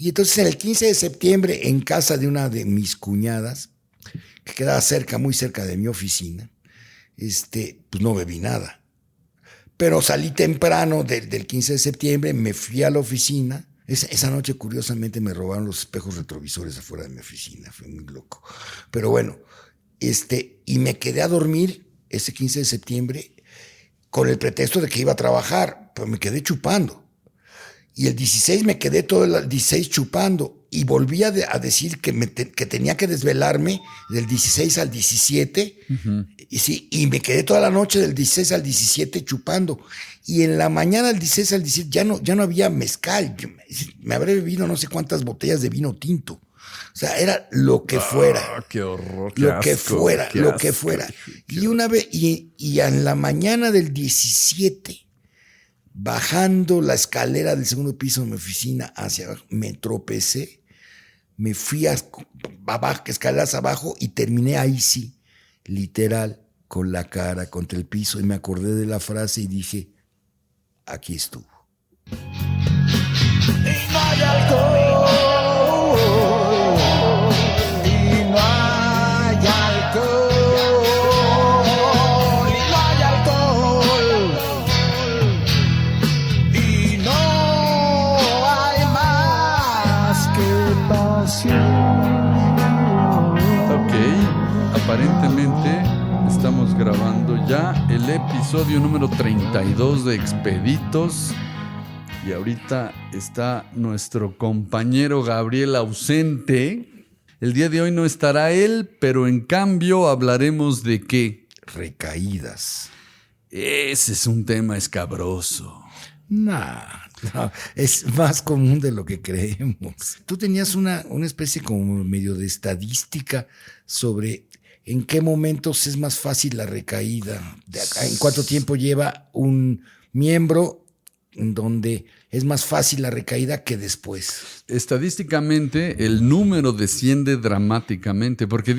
Y entonces el 15 de septiembre, en casa de una de mis cuñadas, que quedaba cerca, muy cerca de mi oficina, pues no bebí nada. Pero salí temprano del 15 de septiembre, me fui a la oficina. Esa noche, curiosamente, me robaron los espejos retrovisores afuera de mi oficina. Fue muy loco. Pero bueno, y me quedé a dormir ese 15 de septiembre con el pretexto de que iba a trabajar, pero me quedé chupando. Y el 16 me quedé todo el 16 chupando y volví a decir que tenía que desvelarme del 16 al 17 y me quedé toda la noche del 16 al 17 chupando. Y en la mañana del 16 al 17 ya no había mezcal. Me habré bebido no sé cuántas botellas de vino tinto. O sea, era lo que fuera. ¡Qué horror! Lo que fuera. Y una vez, y en la mañana del 17, bajando la escalera del segundo piso de mi oficina hacia abajo, me tropecé, me fui abajo, escaleras abajo y terminé ahí sí, literal, con la cara contra el piso y me acordé de la frase y dije, aquí estuvo. Y no hay alcohol, y no hay alcohol, y no hay alcohol, y no hay más que pasión. Ok, aparentemente estamos grabando ya el episodio número 32 de Expeditos. Y ahorita está nuestro compañero Gabriel ausente. El día de hoy no estará él, pero en cambio hablaremos de ¿qué? Recaídas. Ese es un tema escabroso. No, es más común de lo que creemos. Tú tenías una especie como medio de estadística sobre en qué momentos es más fácil la recaída, en cuánto tiempo lleva un miembro en donde es más fácil la recaída que después. Estadísticamente, el número desciende dramáticamente, porque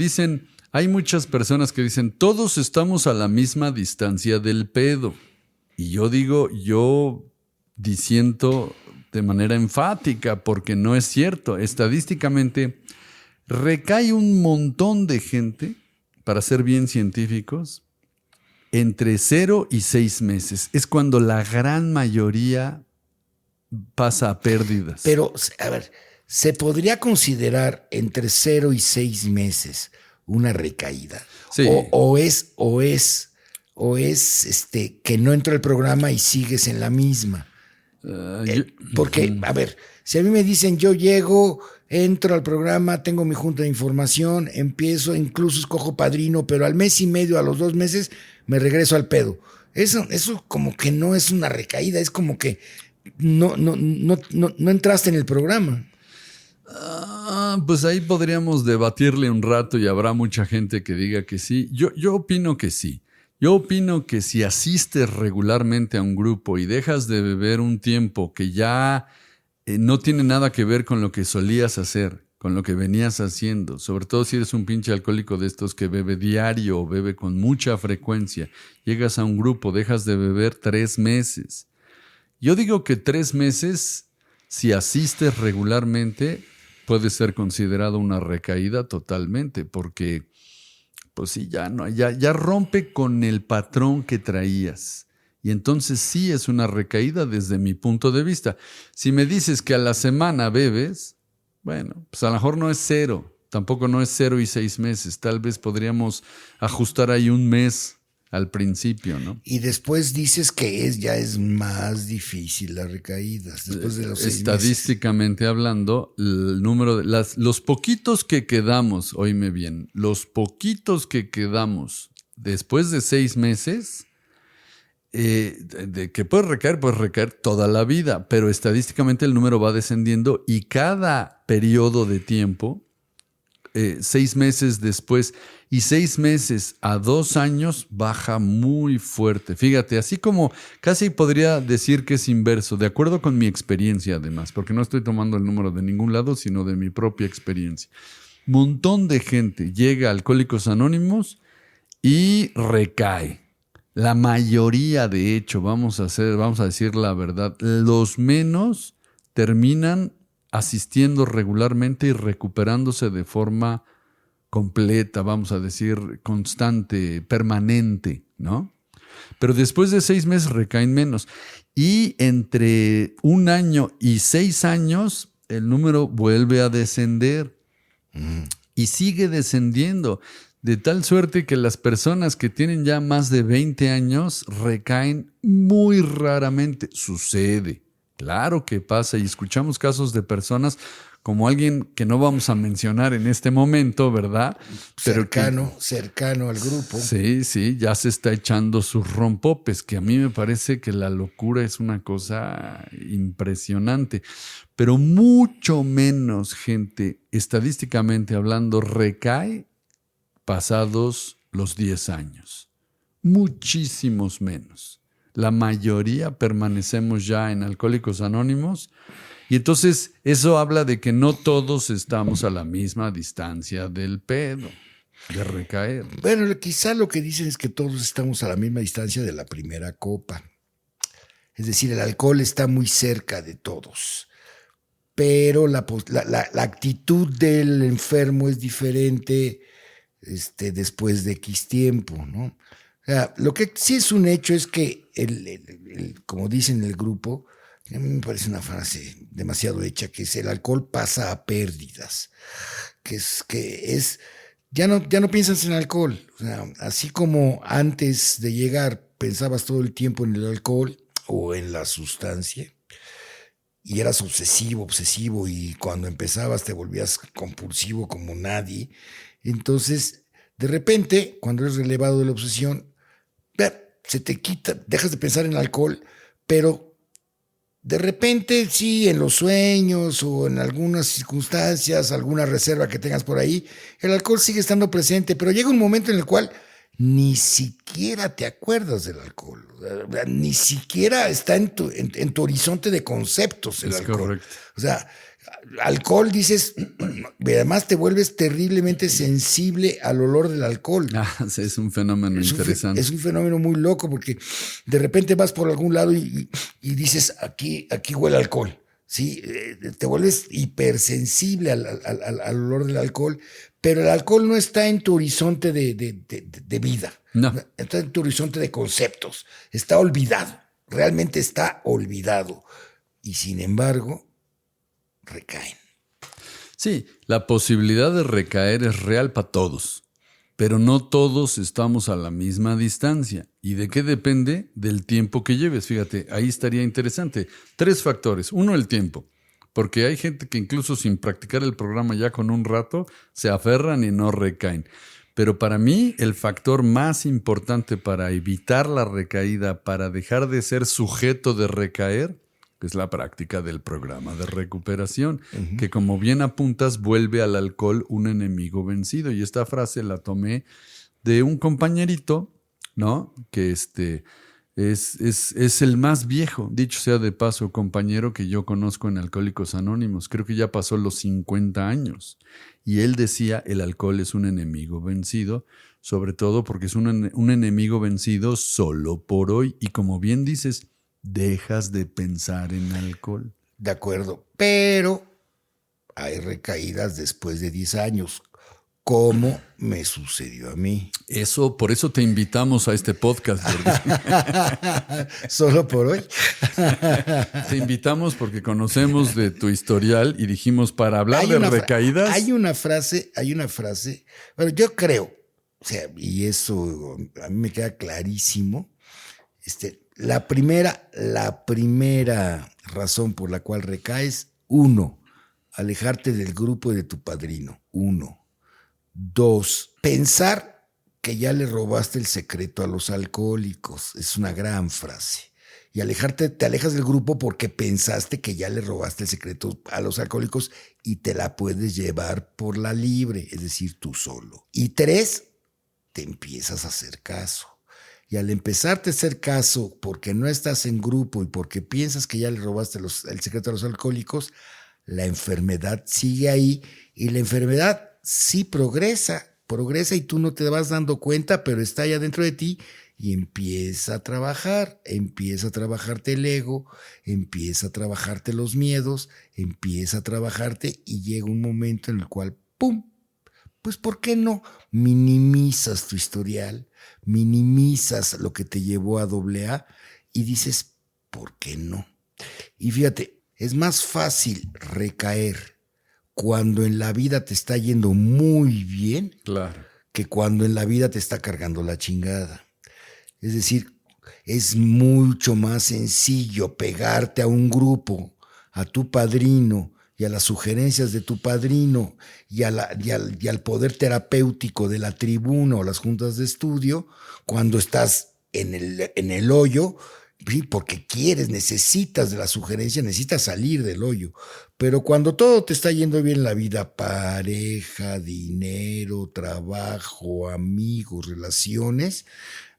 hay muchas personas que dicen, todos estamos a la misma distancia del pedo. Y yo disiento de manera enfática, porque no es cierto. Estadísticamente, recae un montón de gente, para ser bien científicos, entre 0 y 6 meses. Es cuando la gran mayoría pasa a pérdidas. Pero, a ver, ¿se podría considerar entre 0 y 6 meses una recaída? Sí. O es que no entró el programa y sigues en la misma. Porque, a ver, si a mí me dicen yo llego, entro al programa, tengo mi junta de información, empiezo, incluso escojo padrino, pero al mes y medio, a los 2 meses, me regreso al pedo. Eso como que no es una recaída, es como que no entraste en el programa. Pues ahí podríamos debatirle un rato y habrá mucha gente que diga que sí. Yo opino que sí. Yo opino que si asistes regularmente a un grupo y dejas de beber un tiempo que ya no tiene nada que ver con lo que solías hacer, con lo que venías haciendo, sobre todo si eres un pinche alcohólico de estos que bebe diario o bebe con mucha frecuencia, llegas a un grupo, dejas de beber 3 meses. Yo digo que 3 meses, si asistes regularmente, puede ser considerado una recaída totalmente, porque pues sí, ya rompe con el patrón que traías. Y entonces sí es una recaída desde mi punto de vista. Si me dices que a la semana bebes, bueno, pues a lo mejor no es 0, tampoco no es 0 y 6 meses. Tal vez podríamos ajustar ahí 1 mes al principio, ¿no? Y después dices que ya es más difícil las recaídas, después de los 6 meses. Estadísticamente hablando, el número de los poquitos que quedamos, oíme bien, los poquitos que quedamos después de 6 meses, de que puedes recaer toda la vida, pero estadísticamente el número va descendiendo y cada periodo de tiempo, 6 meses después y 6 meses a 2 años baja muy fuerte. Fíjate, así como casi podría decir que es inverso, de acuerdo con mi experiencia además, porque no estoy tomando el número de ningún lado, sino de mi propia experiencia. Montón de gente llega a Alcohólicos Anónimos y recae. La mayoría, de hecho, vamos a decir la verdad, los menos terminan asistiendo regularmente y recuperándose de forma completa, vamos a decir, constante, permanente, ¿no? Pero después de 6 meses recaen menos. Y entre 1 año y 6 años, el número vuelve a descender. Y sigue descendiendo. De tal suerte que las personas que tienen ya más de 20 años recaen muy raramente. Sucede. Claro que pasa. Y escuchamos casos de personas como alguien que no vamos a mencionar en este momento, ¿verdad? Pero cercano al grupo. Sí, ya se está echando sus rompopes, que a mí me parece que la locura es una cosa impresionante. Pero mucho menos gente, estadísticamente hablando, recae pasados los 10 años. Muchísimos menos. La mayoría permanecemos ya en Alcohólicos Anónimos. Y entonces eso habla de que no todos estamos a la misma distancia del pedo, de recaer. Bueno, quizá lo que dicen es que todos estamos a la misma distancia de la primera copa. Es decir, el alcohol está muy cerca de todos. Pero la actitud del enfermo es diferente después de X tiempo, ¿no? O sea, lo que sí es un hecho es que, como dicen en el grupo, a mí me parece una frase demasiado hecha, que es: el alcohol pasa a pérdidas. Ya no piensas en alcohol. O sea, así como antes de llegar pensabas todo el tiempo en el alcohol o en la sustancia, y eras obsesivo, y cuando empezabas te volvías compulsivo como nadie. Entonces, de repente, cuando eres relevado de la obsesión, se te quita, dejas de pensar en alcohol, pero de repente, sí, en los sueños o en algunas circunstancias, alguna reserva que tengas por ahí, el alcohol sigue estando presente, pero llega un momento en el cual ni siquiera te acuerdas del alcohol. Ni siquiera está en tu horizonte de conceptos el alcohol. Correcto. O sea, alcohol dices, además te vuelves terriblemente sensible al olor del alcohol. Sí, es un fenómeno interesante. Es un fenómeno muy loco, porque de repente vas por algún lado y dices, aquí huele alcohol. ¿Sí? Te vuelves hipersensible al olor del alcohol, pero el alcohol no está en tu horizonte de vida. No. Está en tu horizonte de conceptos. Está olvidado. Realmente está olvidado. Y sin embargo, recaen. Sí, la posibilidad de recaer es real para todos, pero no todos estamos a la misma distancia. ¿Y de qué depende? Del tiempo que lleves. Fíjate, ahí estaría interesante. 3 factores. 1, el tiempo, porque hay gente que incluso sin practicar el programa ya con un rato se aferran y no recaen. Pero para mí el factor más importante para evitar la recaída, para dejar de ser sujeto de recaer, es la práctica del programa de recuperación, que como bien apuntas, vuelve al alcohol un enemigo vencido. Y esta frase la tomé de un compañerito, ¿no? Que es el más viejo, dicho sea de paso, compañero que yo conozco en Alcohólicos Anónimos. Creo que ya pasó los 50 años. Y él decía, el alcohol es un enemigo vencido, sobre todo porque es un enemigo vencido solo por hoy. Y como bien dices, dejas de pensar en alcohol. De acuerdo, pero hay recaídas después de 10 años, como me sucedió a mí. Por eso te invitamos a este podcast, Jordi. ¿Solo por hoy? Te invitamos porque conocemos de tu historial y dijimos, para hablar de recaídas... Hay una frase, bueno, yo creo, o sea, y eso a mí me queda clarísimo, la primera razón por la cual recaes: 1, alejarte del grupo y de tu padrino. 1. 2, pensar que ya le robaste el secreto a los alcohólicos. Es una gran frase. Y te alejas del grupo porque pensaste que ya le robaste el secreto a los alcohólicos y te la puedes llevar por la libre, es decir, tú solo. Y 3, te empiezas a hacer caso. Y al empezarte a hacer caso porque no estás en grupo y porque piensas que ya le robaste el secreto a los alcohólicos, la enfermedad sigue ahí, y la enfermedad sí progresa y tú no te vas dando cuenta, pero está allá dentro de ti Y empieza a trabajarte el ego, empieza a trabajarte los miedos, empieza a trabajarte y llega un momento en el cual, ¡pum! Pues ¿por qué no? Minimizas tu historial, minimizas lo que te llevó a AA y dices, ¿por qué no? Y fíjate, es más fácil recaer cuando en la vida te está yendo muy bien, Claro. que cuando en la vida te está cargando la chingada. Es decir, es mucho más sencillo pegarte a un grupo, a tu padrino y a las sugerencias de tu padrino y al poder terapéutico de la tribuna o las juntas de estudio cuando estás en el hoyo, sí, porque quieres, necesitas de la sugerencia, necesitas salir del hoyo. Pero cuando todo te está yendo bien en la vida, pareja, dinero, trabajo, amigos, relaciones,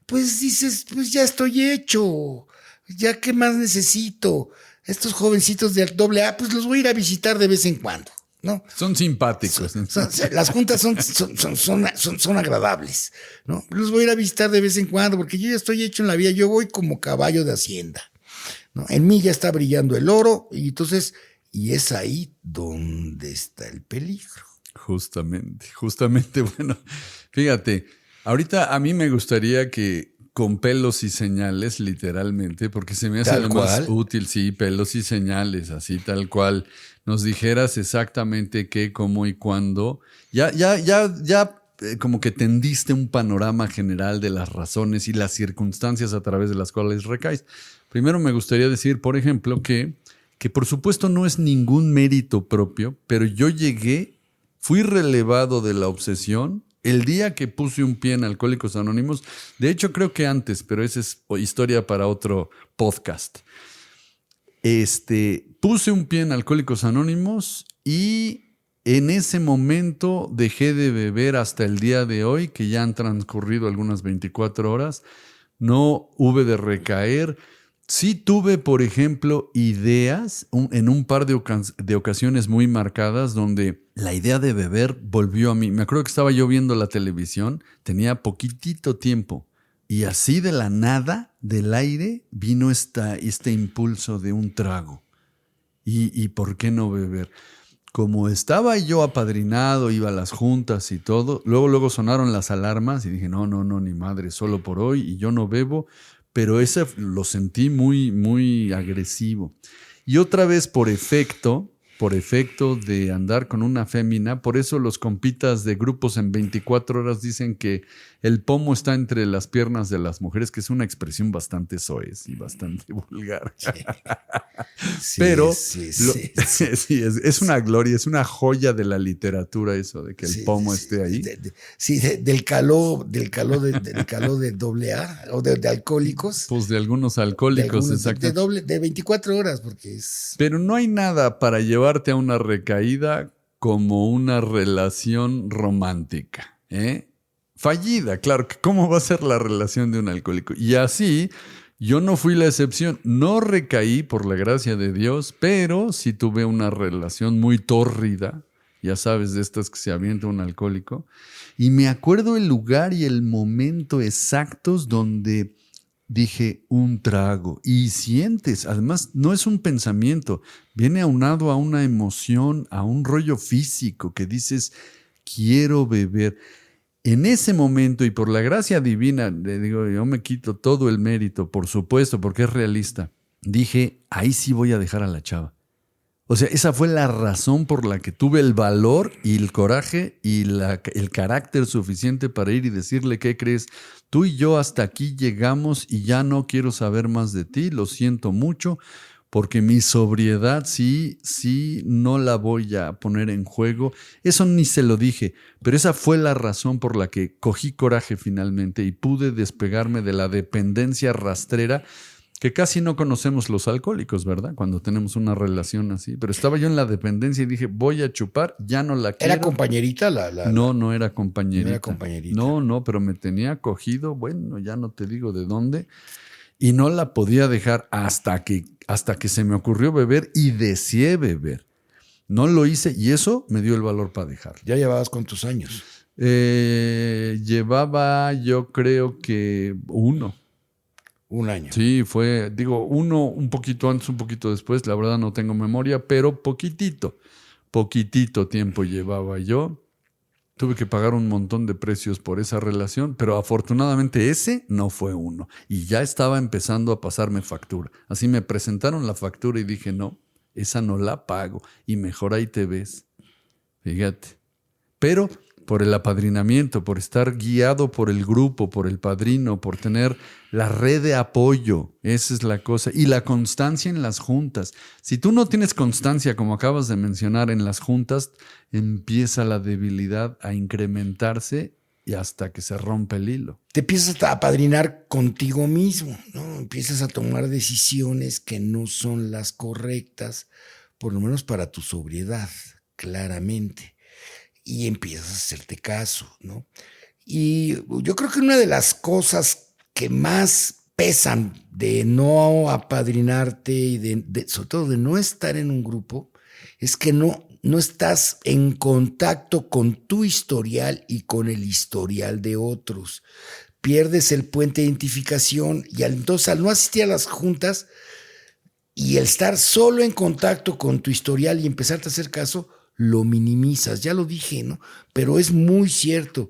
pues dices, pues ya estoy hecho, ya qué más necesito. Estos jovencitos de AA, pues los voy a ir a visitar de vez en cuando, ¿no? Son simpáticos. Las juntas son agradables, ¿no? Los voy a ir a visitar de vez en cuando porque yo ya estoy hecho en la vida, yo voy como caballo de hacienda, ¿no? En mí ya está brillando el oro y entonces, y es ahí donde está el peligro. Justamente, bueno, fíjate, ahorita a mí me gustaría que con pelos y señales, literalmente, porque se me hace Tal lo cual. más útil, sí, pelos y señales, así tal cual, nos dijeras exactamente qué, cómo y cuándo. Ya, como que tendiste un panorama general de las razones y las circunstancias a través de las cuales recaes. Primero me gustaría decir, por ejemplo, que por supuesto no es ningún mérito propio, pero yo fui relevado de la obsesión el día que puse un pie en Alcohólicos Anónimos. De hecho, creo que antes, pero esa es historia para otro podcast. Puse un pie en Alcohólicos Anónimos y en ese momento dejé de beber hasta el día de hoy, que ya han transcurrido algunas 24 horas. No hube de recaer. Sí tuve, por ejemplo, ideas en un par de ocasiones muy marcadas donde la idea de beber volvió a mí. Me acuerdo que estaba yo viendo la televisión, tenía poquitito tiempo y así de la nada, del aire, vino este impulso de un trago. ¿Y por qué no beber? Como estaba yo apadrinado, iba a las juntas y todo, luego sonaron las alarmas y dije, no, ni madre, solo por hoy y yo no bebo. Pero ese lo sentí muy, muy agresivo. Y otra vez por efecto de andar con una fémina, por eso los compitas de grupos en 24 horas dicen que el pomo está entre las piernas de las mujeres, que es una expresión bastante soez y bastante vulgar. Sí, Pero sí, sí, es una gloria, es una joya de la literatura eso, de que el pomo esté ahí. Del caló de AA o de alcohólicos. Pues de algunos alcohólicos, exacto. De 24 horas, porque es... Pero no hay nada para llevarte a una recaída como una relación romántica, ¿eh? Fallida, claro. ¿Cómo va a ser la relación de un alcohólico? Y así, yo no fui la excepción. No recaí, por la gracia de Dios, pero sí tuve una relación muy tórrida, ya sabes, de estas que se avienta un alcohólico. Y me acuerdo el lugar y el momento exactos donde dije un trago y sientes, además no es un pensamiento, viene aunado a una emoción, a un rollo físico que dices, quiero beber. En ese momento y por la gracia divina, le digo, yo me quito todo el mérito, por supuesto, porque es realista. Dije, ahí sí voy a dejar a la chava. O sea, esa fue la razón por la que tuve el valor y el coraje y el carácter suficiente para ir y decirle, ¿qué crees? Tú y yo hasta aquí llegamos y ya no quiero saber más de ti, lo siento mucho, porque mi sobriedad sí, no la voy a poner en juego. Eso ni se lo dije, pero esa fue la razón por la que cogí coraje finalmente y pude despegarme de la dependencia rastrera que casi no conocemos los alcohólicos, ¿verdad? Cuando tenemos una relación así. Pero estaba yo en la dependencia y dije, voy a chupar, ya no la quiero. ¿Era compañerita No era compañerita. No era compañerita. No, pero me tenía cogido, bueno, ya no te digo de dónde. Y no la podía dejar hasta que se me ocurrió beber y deseé beber. No lo hice y eso me dio el valor para dejar. Ya llevabas cuántos años. Llevaba, yo creo que 1. Un año. Sí, fue, digo, 1 un poquito antes, un poquito después. La verdad no tengo memoria, pero poquitito tiempo llevaba yo. Tuve que pagar un montón de precios por esa relación, pero afortunadamente ese no fue 1. Y ya estaba empezando a pasarme factura. Así me presentaron la factura y dije, no, esa no la pago. Y mejor ahí te ves. Fíjate. Pero por el apadrinamiento, por estar guiado por el grupo, por el padrino, por tener la red de apoyo. Esa es la cosa. Y la constancia en las juntas. Si tú no tienes constancia, como acabas de mencionar, en las juntas, empieza la debilidad a incrementarse y hasta que se rompe el hilo. Te empiezas a apadrinar contigo mismo, ¿no? Empiezas a tomar decisiones que no son las correctas, por lo menos para tu sobriedad, claramente. Y empiezas a hacerte caso, ¿no? Y yo creo que una de las cosas que más pesan de no apadrinarte y sobre todo de no estar en un grupo es que no estás en contacto con tu historial y con el historial de otros. Pierdes el puente de identificación y entonces al no asistir a las juntas y el estar solo en contacto con tu historial y empezarte a hacer caso, lo minimizas, ya lo dije, ¿no? Pero es muy cierto.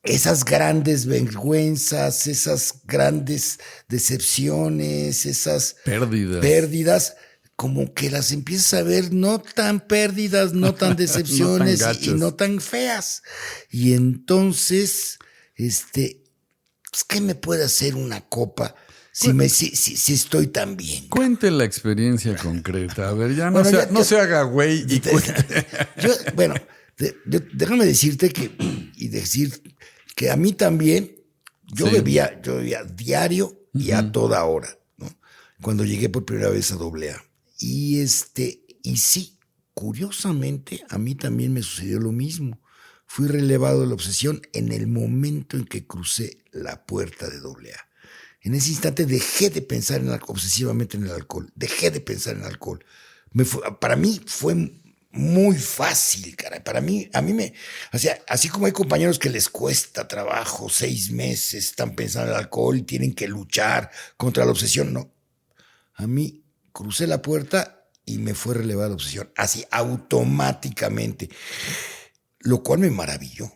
Esas grandes vergüenzas, esas grandes decepciones, esas pérdidas, como que las empiezas a ver no tan pérdidas, no tan decepciones no tan y no tan feas. Y entonces, pues, ¿qué me puede hacer una copa si estoy tan bien? Cuente la experiencia concreta. A ver, ya no, Bueno, no se haga güey y cuente. Déjame decirte que a mí también, yo bebía diario y a toda hora, ¿no? Cuando llegué por primera vez a AA. Y sí, curiosamente, a mí también me sucedió lo mismo. Fui relevado de la obsesión en el momento en que crucé la puerta de AA. En ese instante dejé de pensar obsesivamente en el alcohol. Dejé de pensar en el alcohol. Para mí fue muy fácil, caray. O sea, así como hay compañeros que les cuesta trabajo, 6 meses, están pensando en el alcohol y tienen que luchar contra la obsesión, no. A mí crucé la puerta y me fue relevada la obsesión, así automáticamente, lo cual me maravilló.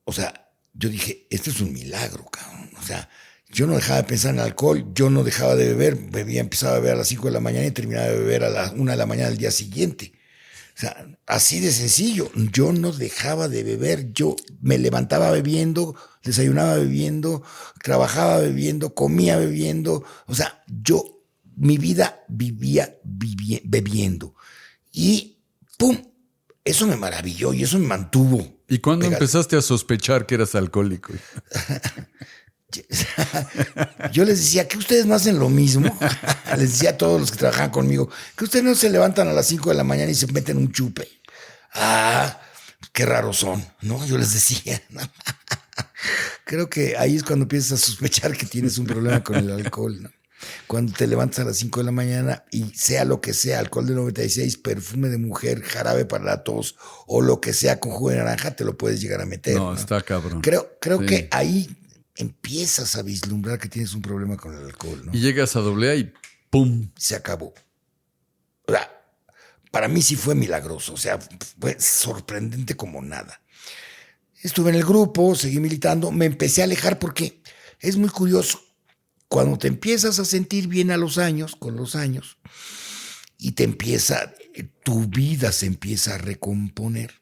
O sea, yo dije, esto es un milagro, cabrón. O sea, yo no dejaba de pensar en alcohol, yo no dejaba de beber, empezaba a beber a las 5 de la mañana y terminaba de beber a las 1 de la mañana del día siguiente. O sea, así de sencillo, yo no dejaba de beber, yo me levantaba bebiendo, desayunaba bebiendo, trabajaba bebiendo, comía bebiendo, o sea, mi vida vivía bebiendo. Y ¡pum! Eso me maravilló y eso me mantuvo. ¿Y cuándo empezaste a sospechar que eras alcohólico? Yo les decía que ustedes no hacen lo mismo. Les decía a todos los que trabajaban conmigo que ustedes no se levantan a las 5 de la mañana y se meten un chupe. Qué raros son, ¿no? Yo les decía. Creo que ahí es cuando empiezas a sospechar que tienes un problema con el alcohol, ¿no? Cuando te levantas a las 5 de la mañana y sea lo que sea, alcohol de 96, perfume de mujer, jarabe para la tos o lo que sea con jugo de naranja, te lo puedes llegar a meter. No, está cabrón. Creo que ahí empiezas a vislumbrar que tienes un problema con el alcohol, ¿no? Y llegas a AA y ¡pum! Se acabó. O sea, para mí sí fue milagroso, o sea, fue sorprendente como nada. Estuve en el grupo, seguí militando, me empecé a alejar porque es muy curioso. Cuando te empiezas a sentir bien con los años, y tu vida se empieza a recomponer,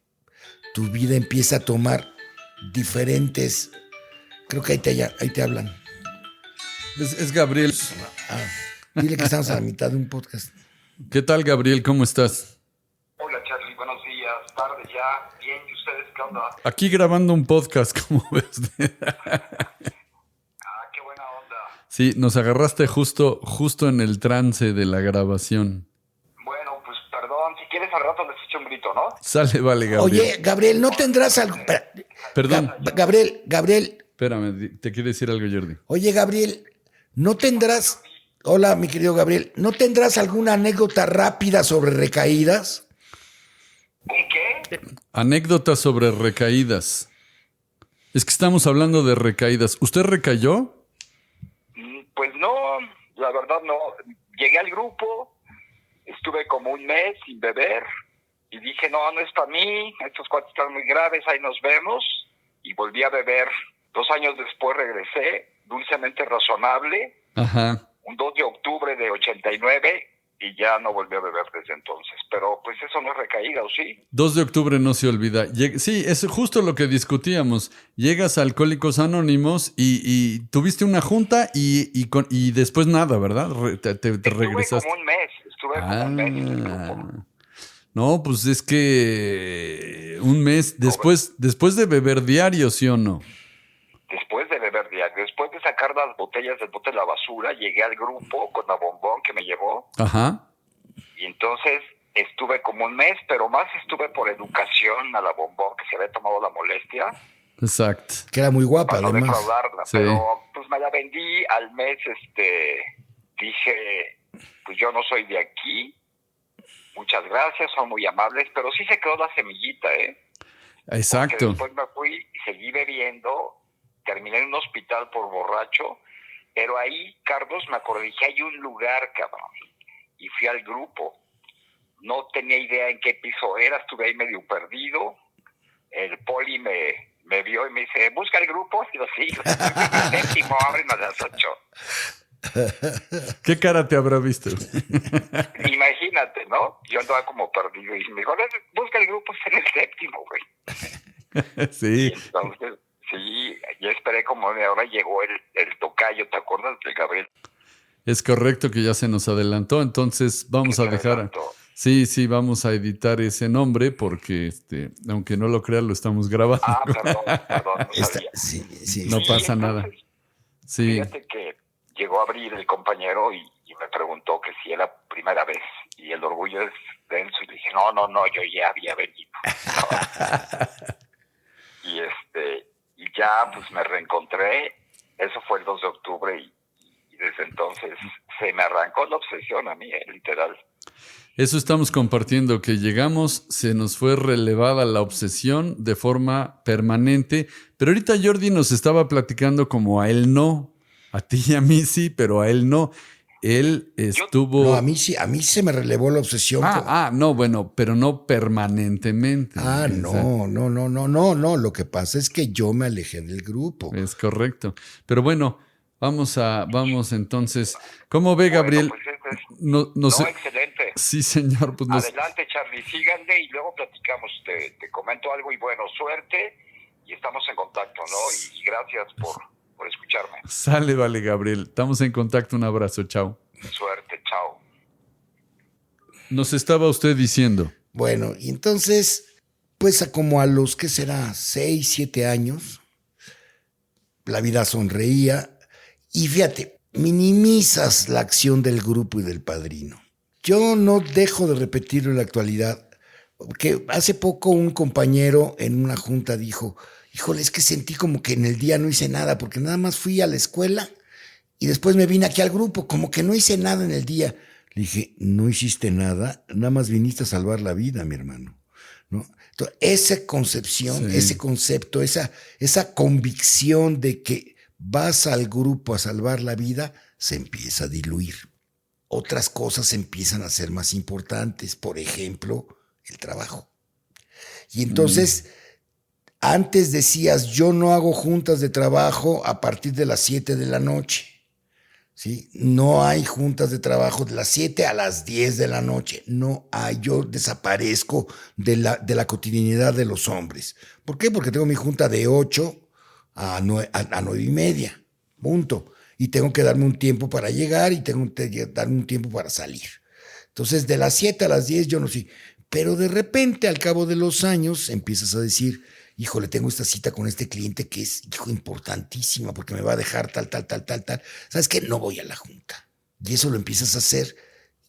tu vida empieza a tomar diferentes. Creo que ahí te hablan. Es Gabriel. Dile que estamos a la mitad de un podcast. ¿Qué tal, Gabriel? ¿Cómo estás? Hola, Charlie. Buenos días. Tarde ya. Bien. ¿Y ustedes qué onda? Aquí grabando un podcast, ¿cómo ves? Qué buena onda. Sí, nos agarraste justo en el trance de la grabación. Bueno, pues perdón. Si quieres al rato les echo un grito, ¿no? Sale, vale, Gabriel. Oye, Gabriel, ¿no tendrás algo? Perdón. Gabriel. Espérame, te quiere decir algo, Jordi. Oye, Gabriel, ¿no tendrás... Hola, mi querido Gabriel, ¿no tendrás alguna anécdota rápida sobre recaídas? ¿Un qué? Anécdotas sobre recaídas. Es que estamos hablando de recaídas. ¿Usted recayó? Pues no, la verdad no. Llegué al grupo, estuve como un mes sin beber y dije, no es para mí, estos cuates están muy graves, ahí nos vemos. Y volví a beber. 2 años después regresé, dulcemente razonable, Ajá. un 2 de octubre de 89 y ya no volví a beber desde entonces. Pero pues eso no es recaída, ¿o sí? 2 de octubre no se olvida. Sí, es justo lo que discutíamos. Llegas a Alcohólicos Anónimos y tuviste una junta y después nada, ¿verdad? Te regresaste. Estuve como un mes en el grupo. No, pues es que un mes después de beber diario, ¿sí o no? Después de beber diario, después de sacar las botellas del bote de la basura, llegué al grupo con la bombón que me llevó. Ajá. Y entonces estuve como un mes, pero más estuve por educación a la bombón, que se había tomado la molestia. Exacto. Que era muy guapa, Para no además. defraudarla. Sí. Pero pues me la vendí al mes, dije, pues yo no soy de aquí. Muchas gracias, son muy amables, pero sí se quedó la semillita, ¿eh? Exacto. Porque después me fui y seguí bebiendo, terminé en un hospital por borracho, pero ahí, Carlos, me acordé, dije, hay un lugar, cabrón, y fui al grupo. No tenía idea en qué piso era, estuve ahí medio perdido. El poli me vio y me dice, busca el grupo, y yo sí, séptimo, abren a las 8. ¿Qué cara te habrá visto? Imagínate, ¿no? Yo andaba como perdido y me dijo, busca el grupo, está en el séptimo, güey. Sí. Y entonces, sí, yo esperé como media hora, llegó el tocayo, ¿te acuerdas de Gabriel? Es correcto que ya se nos adelantó, entonces vamos a dejar... Sí, vamos a editar ese nombre porque, aunque no lo creas, lo estamos grabando. Perdón, no sabía. No pasa nada. Sí. Fíjate que llegó a abrir el compañero y me preguntó que si era primera vez. Y el orgullo es denso. Y le dije, no, yo ya había venido. Y ya pues me reencontré. Eso fue el 2 de octubre y desde entonces se me arrancó la obsesión a mí, literal. Eso estamos compartiendo, que llegamos, se nos fue relevada la obsesión de forma permanente, pero ahorita Jordi nos estaba platicando como a él no, a ti y a mí sí, pero a él no. Él estuvo... No, a mí sí, a mí se me relevó la obsesión. No, bueno, pero no permanentemente. No, lo que pasa es que yo me alejé del grupo. Es correcto, pero bueno... Vamos entonces. ¿Cómo ve, Gabriel? Bueno, pues excelente. Sí, señor. Pues adelante, Charlie, síganle y luego platicamos. Te comento algo y bueno, suerte y estamos en contacto, ¿no? Y gracias por escucharme. Sale, vale, Gabriel. Estamos en contacto. Un abrazo. Chao. Suerte, chao. Nos estaba usted diciendo. Bueno, y entonces, pues como a los, ¿qué será? 6, 7 años, la vida sonreía. Y fíjate, minimizas la acción del grupo y del padrino. Yo no dejo de repetirlo en la actualidad, porque hace poco un compañero en una junta dijo, híjole, es que sentí como que en el día no hice nada, porque nada más fui a la escuela y después me vine aquí al grupo, como que no hice nada en el día. Le dije, no hiciste nada, nada más viniste a salvar la vida, mi hermano, ¿no? Entonces, esa concepción, ese concepto, esa convicción de que vas al grupo a salvar la vida, se empieza a diluir. Otras cosas empiezan a ser más importantes, por ejemplo, el trabajo. Y entonces, antes decías, yo no hago juntas de trabajo a partir de las 7 de la noche. ¿Sí? No hay juntas de trabajo de las 7 a las 10 de la noche. No hay. Yo desaparezco de la cotidianidad de los hombres. ¿Por qué? Porque tengo mi junta de 8 a 9:30, punto. Y tengo que darme un tiempo para llegar y tengo que darme un tiempo para salir. Entonces, de las 7 a las 10 yo no sé. Pero de repente, al cabo de los años, empiezas a decir, híjole, tengo esta cita con este cliente que es, importantísima porque me va a dejar tal. ¿Sabes qué? No voy a la junta. Y eso lo empiezas a hacer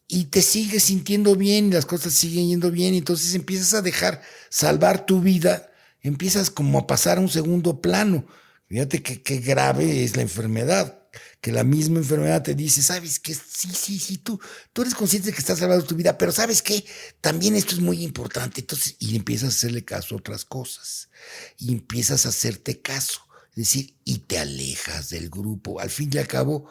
y te sigues sintiendo bien y las cosas siguen yendo bien. Y entonces empiezas a dejar salvar tu vida. Empiezas como a pasar a un segundo plano. Fíjate qué grave es la enfermedad. que la misma enfermedad te dice, ¿sabes qué? Sí, tú eres consciente de que estás salvando tu vida, pero ¿sabes qué? También esto es muy importante. Entonces, y empiezas a hacerle caso a otras cosas. Y empiezas a hacerte caso. Es decir, y te alejas del grupo. Al fin y al cabo,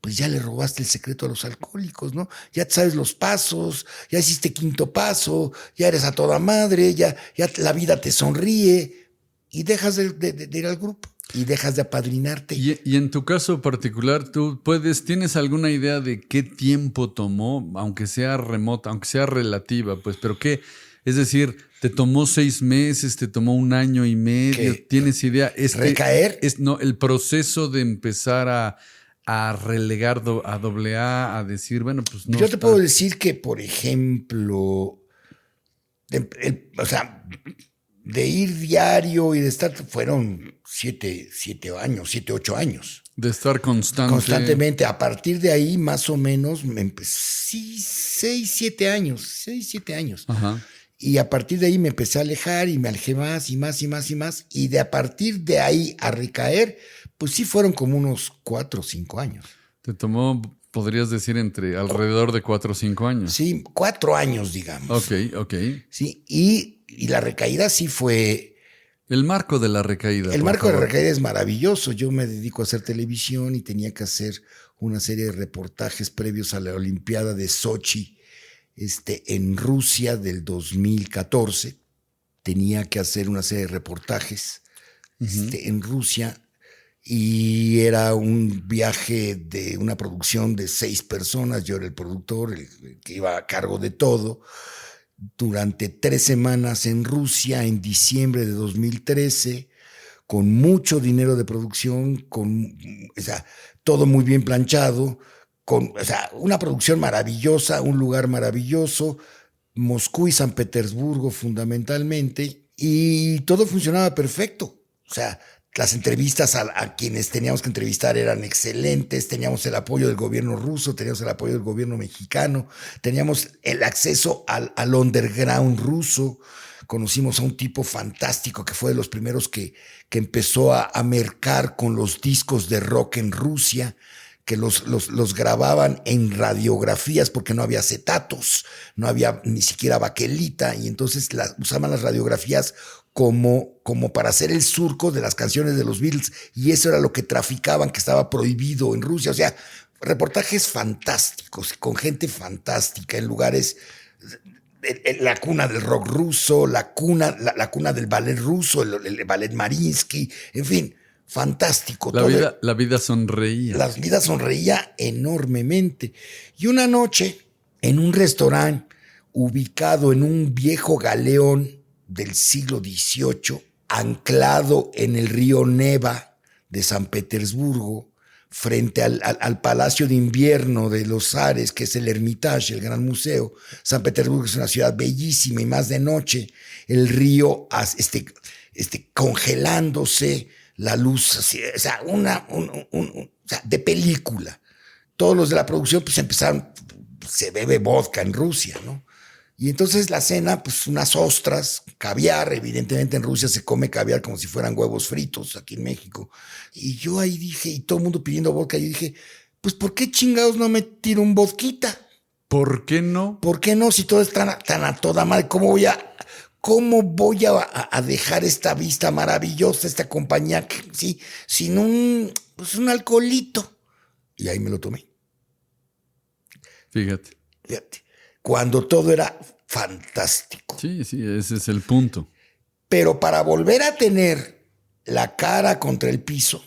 pues ya le robaste el secreto a los alcohólicos, ¿no? Ya te sabes los pasos, ya hiciste quinto paso, ya eres a toda madre, ya la vida te sonríe y dejas de ir al grupo y dejas de apadrinarte. Y en tu caso particular, ¿tienes alguna idea de qué tiempo tomó, aunque sea remota, aunque sea relativa, pues, pero qué? Es decir, ¿te tomó 6 meses, te tomó 1 año y medio? ¿Qué? ¿Tienes idea? ¿Recaer? No, el proceso de empezar a relegar a AA, a decir, bueno, pues no. Yo te puedo decir que, por ejemplo, o sea, de ir diario y de estar, fueron 7, 8 años. De estar Constantemente. A partir de ahí, más o menos, sí, 6, 7 años. Ajá. Y a partir de ahí me empecé a alejar y me alejé más y más y más y más. Y a partir de ahí a recaer, pues sí fueron como unos 4 o 5 años. Te tomó, podrías decir, alrededor de 4 o 5 años. Sí, 4 años, digamos. Ok. Sí, y la recaída sí fue... El marco de la recaída. El marco por de la favor. recaída es maravilloso. Yo me dedico a hacer televisión y tenía que hacer una serie de reportajes previos a la Olimpiada de Sochi, en Rusia del 2014. Tenía que hacer una serie de reportajes en Rusia y era un viaje de una producción de 6 personas. Yo era el productor, el que iba a cargo de todo. Durante 3 semanas en Rusia, en diciembre de 2013, con mucho dinero de producción, todo muy bien planchado, una producción maravillosa, un lugar maravilloso, Moscú y San Petersburgo fundamentalmente, y todo funcionaba perfecto. O sea, las entrevistas a quienes teníamos que entrevistar eran excelentes, teníamos el apoyo del gobierno ruso, teníamos el apoyo del gobierno mexicano, teníamos el acceso al underground ruso. Conocimos a un tipo fantástico que fue de los primeros que empezó a mercar con los discos de rock en Rusia, que los grababan en radiografías porque no había acetatos, no había ni siquiera baquelita, y entonces usaban las radiografías como para hacer el surco de las canciones de los Beatles, y eso era lo que traficaban, que estaba prohibido en Rusia. O sea, reportajes fantásticos, con gente fantástica, en lugares, la cuna del rock ruso, la cuna del ballet ruso, el ballet Mariinsky, en fin, fantástico. La vida sonreía. La vida sonreía enormemente. Y una noche, en un restaurante ubicado en un viejo galeón del siglo XVIII, anclado en el río Neva de San Petersburgo, frente al Palacio de Invierno de los Zares, que es el Hermitage, el gran museo. San Petersburgo es una ciudad bellísima, y más de noche, el río congelándose, la luz, así, o sea, de película. Todos los de la producción pues empezaron, se bebe vodka en Rusia, ¿no? Y entonces la cena, pues unas ostras, caviar, evidentemente en Rusia se come caviar como si fueran huevos fritos, aquí en México. Y yo ahí dije, y todo el mundo pidiendo vodka, yo dije, pues ¿por qué chingados no me tiro un vodquita? ¿Por qué no? ¿Por qué no? Si todo es tan a toda madre, ¿cómo voy a dejar esta vista maravillosa, esta compañía, sí, sin un alcoholito? Y ahí me lo tomé. Fíjate. Cuando todo era fantástico. Sí, ese es el punto. Pero para volver a tener la cara contra el piso,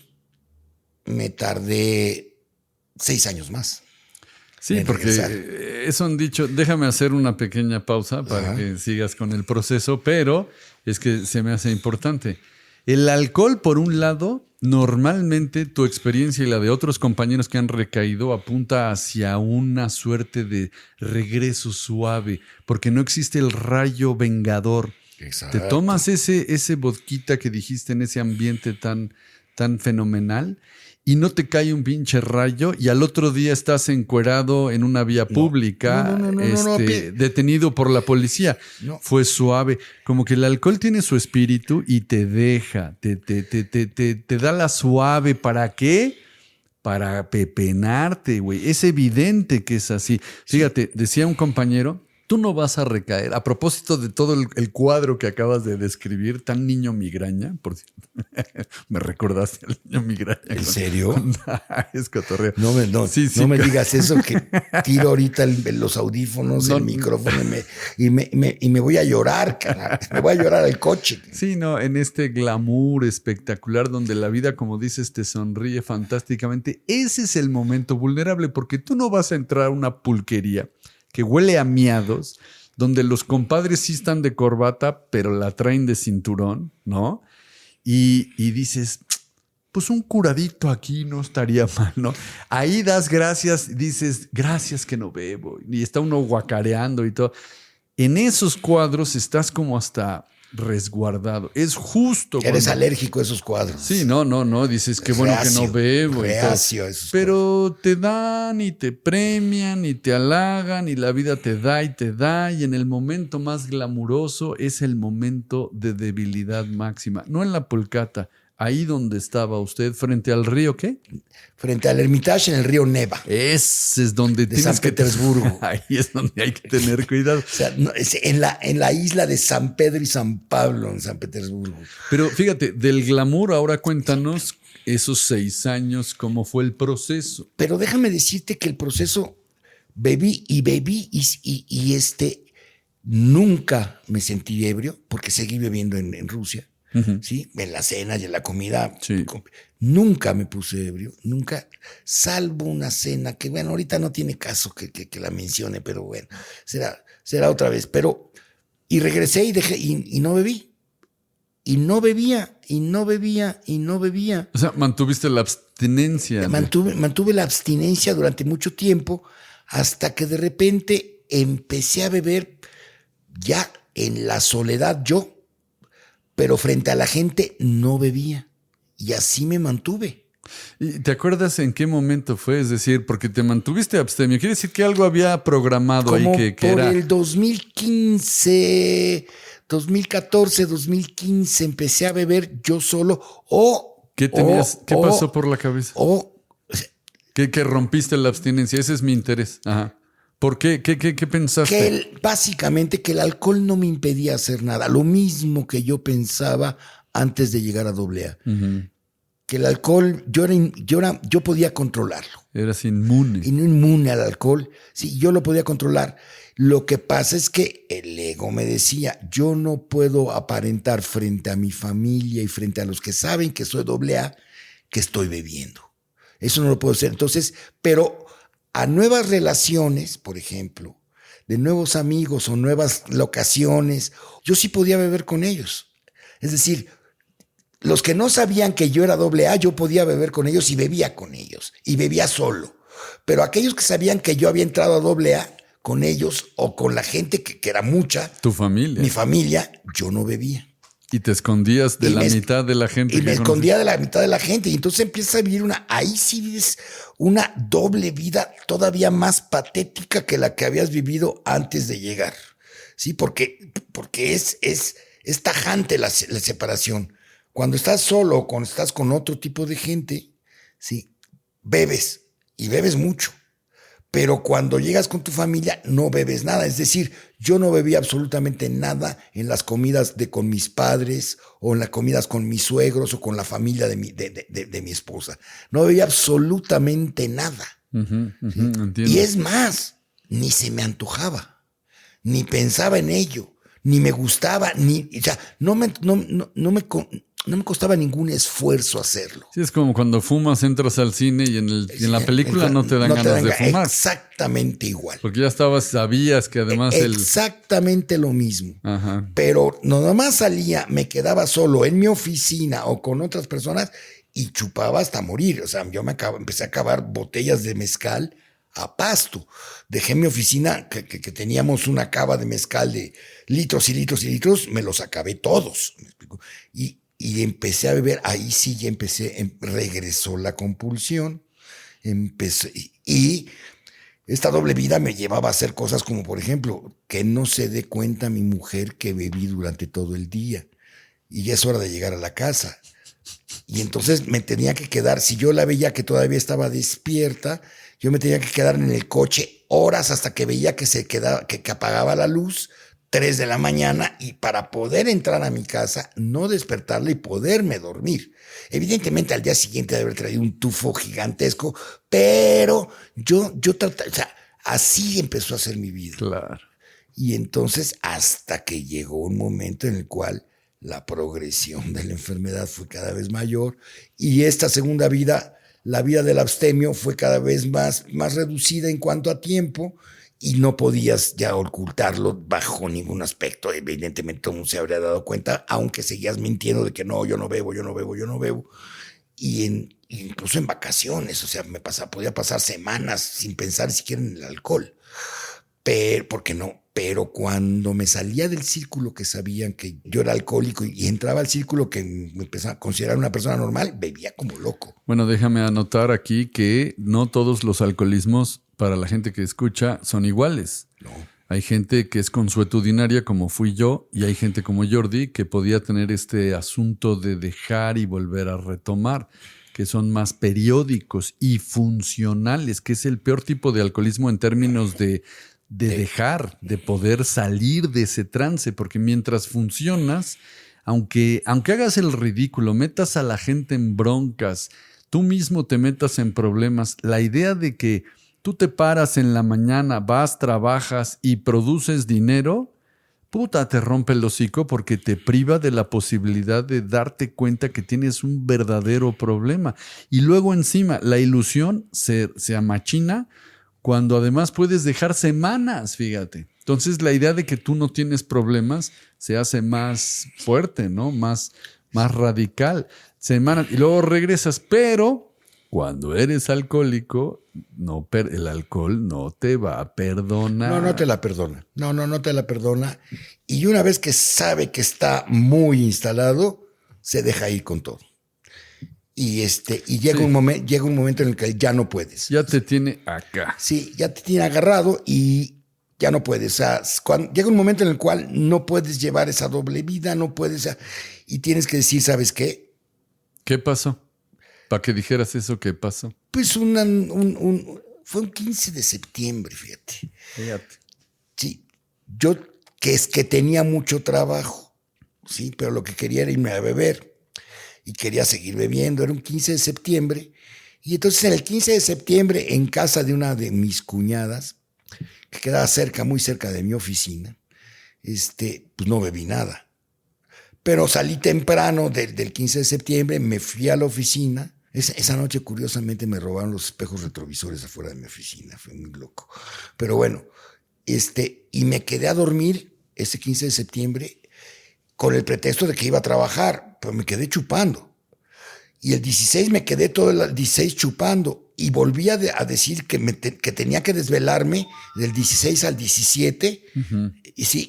me tardé 6 años más. Sí, porque eso han dicho, déjame hacer una pequeña pausa para que sigas con el proceso, pero es que se me hace importante. El alcohol, por un lado, normalmente tu experiencia y la de otros compañeros que han recaído apunta hacia una suerte de regreso suave, porque no existe el rayo vengador. Exacto. Te tomas ese vodquita que dijiste en ese ambiente tan fenomenal y no te cae un pinche rayo y al otro día estás encuerado en una vía pública, detenido por la policía. No. Fue suave. Como que el alcohol tiene su espíritu y te deja, te da la suave. ¿Para qué? para pepenarte, güey. Es evidente que es así. Fíjate, decía un compañero, tú no vas a recaer. A propósito de todo el cuadro que acabas de describir, tan niño migraña, por cierto. Me recordaste al niño migraña. ¿En serio? Es cotorreo. Sí, no me digas eso, que tiro ahorita los audífonos, el micrófono y me voy a llorar, carnal. Me voy a llorar al coche. Sí, no, en este glamour espectacular donde la vida, como dices, te sonríe fantásticamente. Ese es el momento vulnerable porque tú no vas a entrar a una pulquería que huele a miados, donde los compadres sí están de corbata, pero la traen de cinturón, ¿no? Y dices, pues un curadito aquí no estaría mal, ¿no? Ahí das gracias, dices, gracias que no bebo. Y está uno guacareando y todo. En esos cuadros estás como hasta resguardado. Es justo. Eres alérgico a esos cuadros. Sí, no. Dices, qué bueno que no bebo. Reacio a esos pero cuadros. te dan y te premian y te halagan y la vida te da y te da. Y en el momento más glamuroso es el momento de debilidad máxima. No en la pulcata. Ahí donde estaba usted, frente al río, ¿qué? Frente al Hermitage en el río Neva. Ese es donde de San Petersburgo. Ahí es donde hay que tener cuidado. O sea, es en la isla de San Pedro y San Pablo, en San Petersburgo. Pero fíjate, del glamour, ahora cuéntanos esos 6 años, ¿cómo fue el proceso? Pero déjame decirte que el proceso bebí y nunca me sentí ebrio porque seguí bebiendo en Rusia. Uh-huh. ¿Sí? En la cena y en la comida. Sí. Nunca me puse ebrio, nunca, salvo una cena que, bueno, ahorita no tiene caso que la mencione, pero bueno, será otra vez. Y regresé y dejé, y no bebí. Y no bebía. O sea, mantuviste la abstinencia. Mantuve la abstinencia durante mucho tiempo hasta que de repente empecé a beber ya en la soledad yo. Pero frente a la gente no bebía. Y así me mantuve. ¿Y te acuerdas en qué momento fue? Es decir, porque te mantuviste abstemio. Quiere decir que algo había programado como ahí que por era... el 2015, 2014, 2015 empecé a beber yo solo. ¿Qué pasó por la cabeza? Que rompiste la abstinencia. Ese es mi interés. Ajá. ¿Por qué? ¿Qué pensaste? Básicamente que el alcohol no me impedía hacer nada. Lo mismo que yo pensaba antes de llegar a AA. Uh-huh. Que el alcohol, yo podía controlarlo. Eras inmune. Inmune al alcohol. Sí, yo lo podía controlar. Lo que pasa es que el ego me decía, yo no puedo aparentar frente a mi familia y frente a los que saben que soy AA, que estoy bebiendo. Eso no lo puedo hacer. Entonces, pero... a nuevas relaciones, por ejemplo, de nuevos amigos o nuevas locaciones, yo sí podía beber con ellos. Es decir, los que no sabían que yo era AA, yo podía beber con ellos y bebía con ellos. Y bebía solo. Pero aquellos que sabían que yo había entrado a AA con ellos o con la gente que era mucha. Tu familia. Mi familia, yo no bebía. Y te escondías de la mitad de la gente. Y me escondía de la mitad de la gente. Y entonces empiezas a vivir ahí sí vives una doble vida todavía más patética que la que habías vivido antes de llegar. Sí, porque es tajante la separación. Cuando estás solo o cuando estás con otro tipo de gente, sí, bebes y bebes mucho. Pero cuando llegas con tu familia no bebes nada. Es decir, yo no bebía absolutamente nada en las comidas con mis padres o en las comidas con mis suegros o con la familia de mi esposa. No bebía absolutamente nada. Uh-huh, ¿sí? Entiendo. Y es más, ni se me antojaba, ni pensaba en ello, ni me gustaba, o sea, no me costaba ningún esfuerzo hacerlo. Sí, es como cuando fumas, entras al cine y en la película no te dan ganas de fumar. Exactamente igual. Porque ya sabías que además exactamente lo mismo. Ajá. Pero nada más salía, me quedaba solo en mi oficina o con otras personas y chupaba hasta morir. O sea, yo empecé a acabar botellas de mezcal a pasto. Dejé mi oficina, que teníamos una cava de mezcal de litros y litros y litros, me los acabé todos. ¿Me explico? Y empecé a beber, ahí sí ya regresó la compulsión, y esta doble vida me llevaba a hacer cosas como, por ejemplo, que no se dé cuenta mi mujer que bebí durante todo el día, y ya es hora de llegar a la casa. Y entonces me tenía que quedar, si yo la veía que todavía estaba despierta, yo me tenía que quedar en el coche horas hasta que veía que se quedaba, que apagaba la luz, 3 de la mañana, y para poder entrar a mi casa, no despertarla y poderme dormir. Evidentemente al día siguiente de haber traído un tufo gigantesco, pero yo trataba, o sea, así empezó a ser mi vida. Claro. Y entonces hasta que llegó un momento en el cual la progresión de la enfermedad fue cada vez mayor y esta segunda vida, la vida del abstemio, fue cada vez más reducida en cuanto a tiempo y no podías ya ocultarlo bajo ningún aspecto. Evidentemente todo el mundo se habría dado cuenta, aunque seguías mintiendo de que no, yo no bebo. Y incluso en vacaciones, o sea, podía pasar semanas sin pensar siquiera en el alcohol. Pero cuando me salía del círculo que sabían que yo era alcohólico y entraba al círculo que me empezaba a considerar una persona normal, bebía como loco. Bueno, déjame anotar aquí que no todos los alcoholismos, para la gente que escucha, son iguales. No. Hay gente que es consuetudinaria, como fui yo, y hay gente como Jordi que podía tener este asunto de dejar y volver a retomar, que son más periódicos y funcionales, que es el peor tipo de alcoholismo en términos de dejar, de poder salir de ese trance, porque mientras funcionas, aunque hagas el ridículo, metas a la gente en broncas, tú mismo te metas en problemas, la idea de que tú te paras en la mañana, vas, trabajas y produces dinero, puta, te rompe el hocico porque te priva de la posibilidad de darte cuenta que tienes un verdadero problema. Y luego encima, la ilusión se amachina cuando además puedes dejar semanas, fíjate. Entonces la idea de que tú no tienes problemas se hace más fuerte, ¿no? Más radical. Semanas y luego regresas, pero cuando eres alcohólico, el alcohol no te va a perdonar. No te la perdona. No te la perdona. Y una vez que sabe que está muy instalado, se deja ir con todo. Y llega un momento en el que ya no puedes. Ya te tiene acá. Sí, ya te tiene agarrado y ya no puedes. O sea, llega un momento en el cual no puedes llevar esa doble vida, no puedes. Y tienes que decir, ¿sabes qué? ¿Qué pasó? Para que dijeras eso, ¿qué pasó? Pues fue un 15 de septiembre, fíjate. Sí, yo que tenía mucho trabajo, sí, pero lo que quería era irme a beber y quería seguir bebiendo. Era un 15 de septiembre y entonces en el 15 de septiembre en casa de una de mis cuñadas, que quedaba muy cerca de mi oficina, pues no bebí nada. Pero salí temprano del 15 de septiembre, me fui a la oficina. Esa noche, curiosamente, me robaron los espejos retrovisores afuera de mi oficina. Fue muy loco. Pero bueno, y me quedé a dormir ese 15 de septiembre con el pretexto de que iba a trabajar, pero me quedé chupando. Y el 16 me quedé todo el 16 chupando y volví a decir que tenía que desvelarme del 16 al 17. Uh-huh.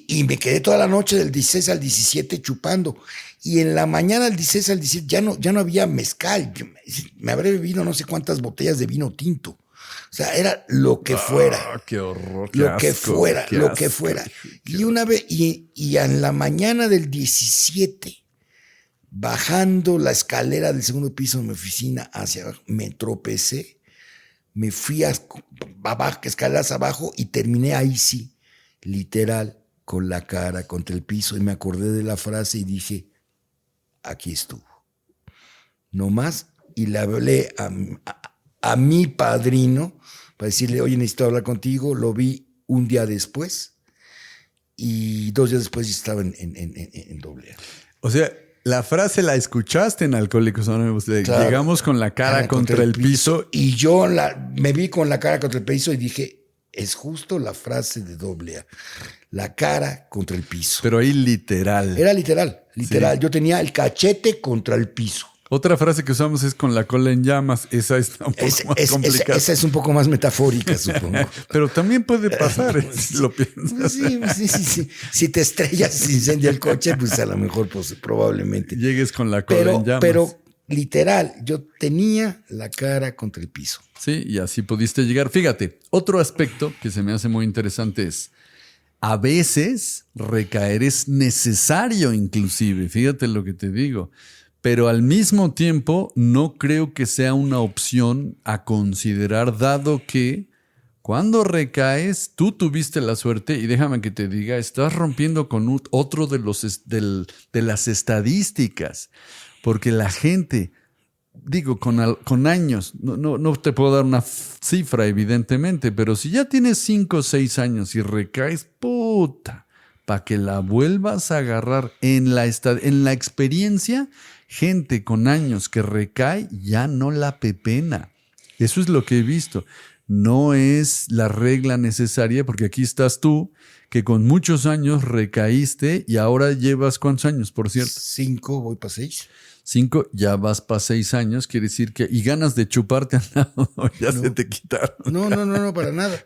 Y me quedé toda la noche del 16 al 17 chupando. Y en la mañana del 16 al 17 ya no había mezcal. Me habré bebido no sé cuántas botellas de vino tinto. O sea, era lo que fuera. ¡Qué horror! Lo que fuera. Y una vez, y en la mañana del 17, bajando la escalera del segundo piso de mi oficina hacia abajo, me tropecé, me fui escaleras abajo y terminé ahí sí, literal, con la cara contra el piso. Y me acordé de la frase y dije, aquí estuvo. No más. Y le hablé a mi padrino para decirle, oye, necesito hablar contigo. Lo vi un día después y 2 días después estaba en AA. O sea, la frase la escuchaste en Alcohólicos Anónimos. Claro. Llegamos con la cara contra el piso. Y yo me vi con la cara contra el piso y dije, es justo la frase de AA. La cara contra el piso. Pero ahí literal. Era literal. Sí. Yo tenía el cachete contra el piso. Otra frase que usamos es con la cola en llamas. Esa está un poco más complicada. Esa es un poco más metafórica, supongo. Pero también puede pasar, si lo piensas. Sí. Si te estrellas y se incendia el coche, pues a lo mejor probablemente. Llegues con la cola en llamas. Pero literal, yo tenía la cara contra el piso. Sí, y así pudiste llegar. Fíjate, otro aspecto que se me hace muy interesante es, a veces recaer es necesario inclusive. Fíjate lo que te digo. pero al mismo tiempo no creo que sea una opción a considerar, dado que cuando recaes, tú tuviste la suerte, y déjame que te diga, estás rompiendo con otro de las estadísticas, porque la gente, digo, con años, no te puedo dar una cifra evidentemente, pero si ya tienes 5 o 6 años y recaes, puta, para que la vuelvas a agarrar en la experiencia, gente con años que recae ya no la pepena. Eso es lo que he visto. No es la regla necesaria, porque aquí estás tú, que con muchos años recaíste y ahora llevas ¿cuántos años, por cierto? 5, voy para 6. 5, ya vas para 6 años, quiere decir que... Y ganas de chuparte al lado, ya se te quitaron. No, para nada.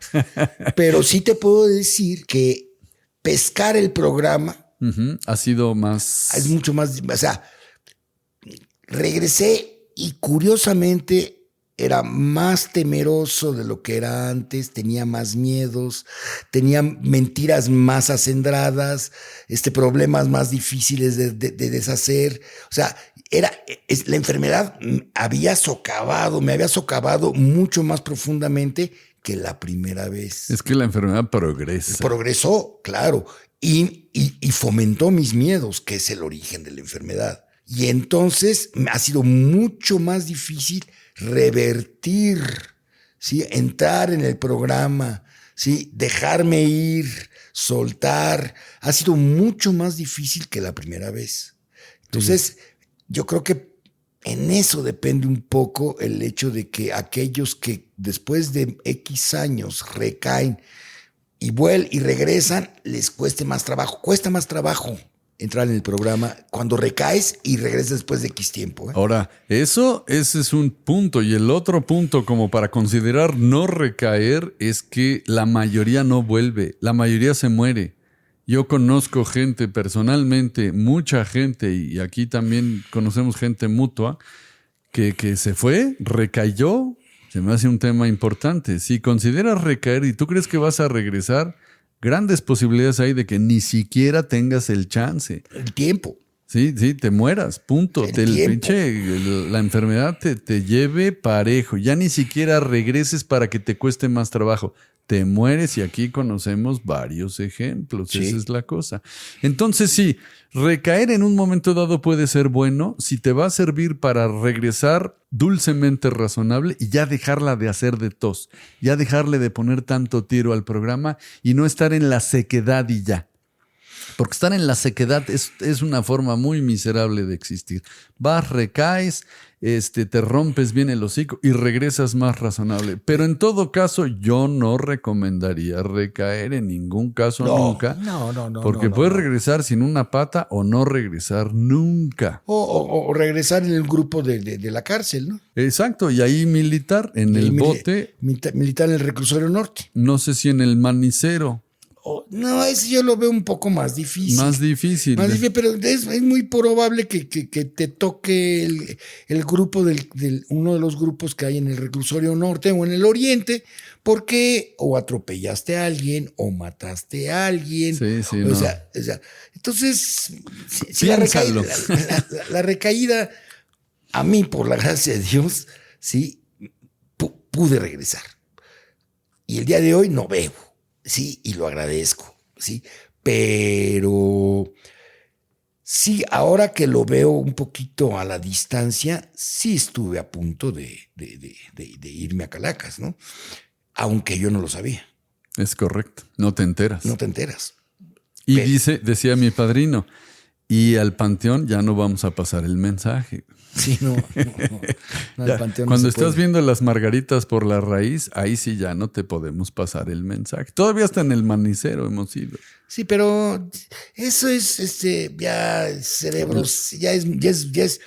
Pero sí te puedo decir que pescar el programa Ha sido más... es mucho más... O sea, regresé y curiosamente era más temeroso de lo que era antes, tenía más miedos, tenía mentiras más acendradas, problemas más difíciles de deshacer. O sea, la enfermedad me había socavado mucho más profundamente que la primera vez. Es que la enfermedad progresa. Progresó, claro, y fomentó mis miedos, que es el origen de la enfermedad. Y entonces ha sido mucho más difícil revertir, ¿sí? Entrar en el programa, ¿sí? Dejarme ir, soltar. Ha sido mucho más difícil que la primera vez. Entonces, yo creo que en eso depende un poco el hecho de que aquellos que después de X años recaen y regresan, les cueste más trabajo. Cuesta más trabajo entrar en el programa cuando recaes y regresas después de X tiempo. Ahora, ese es un punto. Y el otro punto, como para considerar no recaer, es que la mayoría no vuelve. La mayoría se muere. Yo conozco gente personalmente, mucha gente, y aquí también conocemos gente mutua, que se fue, recayó. Se me hace un tema importante. Si consideras recaer y tú crees que vas a regresar, grandes posibilidades hay de que ni siquiera tengas el chance. El tiempo. Sí, te mueras, punto. La enfermedad te lleve parejo. Ya ni siquiera regreses para que te cueste más trabajo. Te mueres, y aquí conocemos varios ejemplos. Sí. Esa es la cosa. Entonces sí, recaer en un momento dado puede ser bueno si te va a servir para regresar dulcemente razonable y ya dejarla de hacer de tos, ya dejarle de poner tanto tiro al programa y no estar en la sequedad y ya. Porque estar en la sequedad es una forma muy miserable de existir. Vas, recaes, te rompes bien el hocico y regresas más razonable. Pero en todo caso, yo no recomendaría recaer en ningún caso nunca. No. Porque puedes regresar sin una pata o no regresar nunca. O regresar en el grupo de la cárcel, ¿no? Exacto, y ahí militar en el bote. Militar en el reclusorio norte. No sé si en el manicero. No, ese yo lo veo un poco más difícil. Más difícil, pero es muy probable que te toque el grupo uno de los grupos que hay en el reclusorio norte o en el oriente, porque o atropellaste a alguien o mataste a alguien. Sí, o sea, entonces, si la recaída, a mí, por la gracia de Dios, sí, pude regresar. Y el día de hoy no bebo. Sí, y lo agradezco, sí, pero sí, ahora que lo veo un poquito a la distancia, sí estuve a punto de irme a Calacas, ¿no? Aunque yo no lo sabía. Es correcto, no te enteras. No te enteras. Y decía mi padrino, y al panteón ya no vamos a pasar el mensaje. Sí, no, ya, al panteón cuando no estás viendo las margaritas por la raíz, ahí sí ya no te podemos pasar el mensaje. Todavía hasta en el manicero hemos ido. Sí, pero eso es ya cerebros, ya es.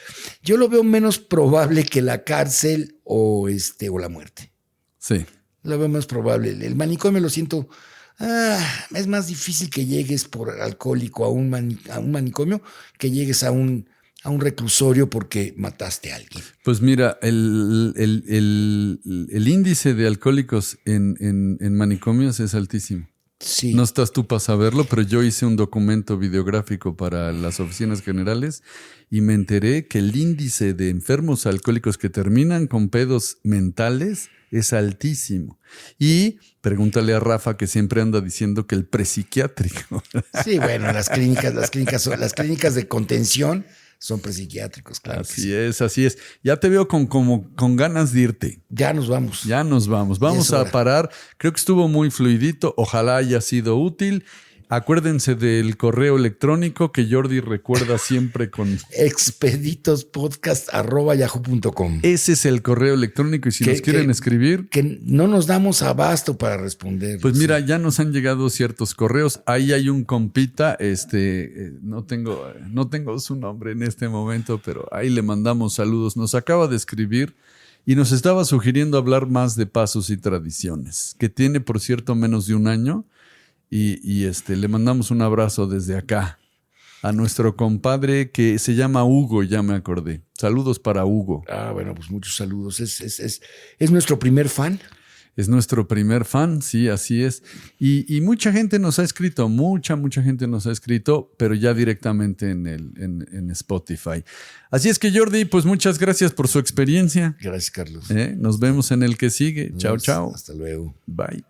Yo lo veo menos probable que la cárcel o la muerte. Sí. Lo veo más probable. El manicomio lo siento. Es más difícil que llegues por alcohólico a un manicomio que llegues a un reclusorio porque mataste a alguien. Pues mira, el índice de alcohólicos en manicomios es altísimo. Sí. No estás tú para saberlo, pero yo hice un documento videográfico para las oficinas generales y me enteré que el índice de enfermos alcohólicos que terminan con pedos mentales es altísimo. Y pregúntale a Rafa, que siempre anda diciendo que el prepsiquiátrico. Sí, bueno, las clínicas de contención son prepsiquiátricos, claro. Así es, así es. Ya te veo con ganas de irte. Ya nos vamos. Ya nos vamos. Ya Vamos es a hora. parar. Creo que estuvo muy fluidito. Ojalá haya sido útil. Acuérdense del correo electrónico que Jordi recuerda siempre con... expeditospodcast@yahoo.com. Ese es el correo electrónico y si nos quieren escribir... Que no nos damos abasto para responder. Pues mira, ya nos han llegado ciertos correos. Ahí hay un compita, no tengo su nombre en este momento, pero ahí le mandamos saludos. Nos acaba de escribir y nos estaba sugiriendo hablar más de pasos y tradiciones, que tiene, por cierto, menos de un año. Y le mandamos un abrazo desde acá a nuestro compadre que se llama Hugo, ya me acordé. Saludos para Hugo. Bueno, pues muchos saludos. Es nuestro primer fan. Es nuestro primer fan, sí, así es. Y mucha gente nos ha escrito, mucha gente nos ha escrito, pero ya directamente en Spotify. Así es que Jordi, pues muchas gracias por su experiencia. Gracias, Carlos. Nos vemos en el que sigue. Chao, chao. Hasta luego. Bye.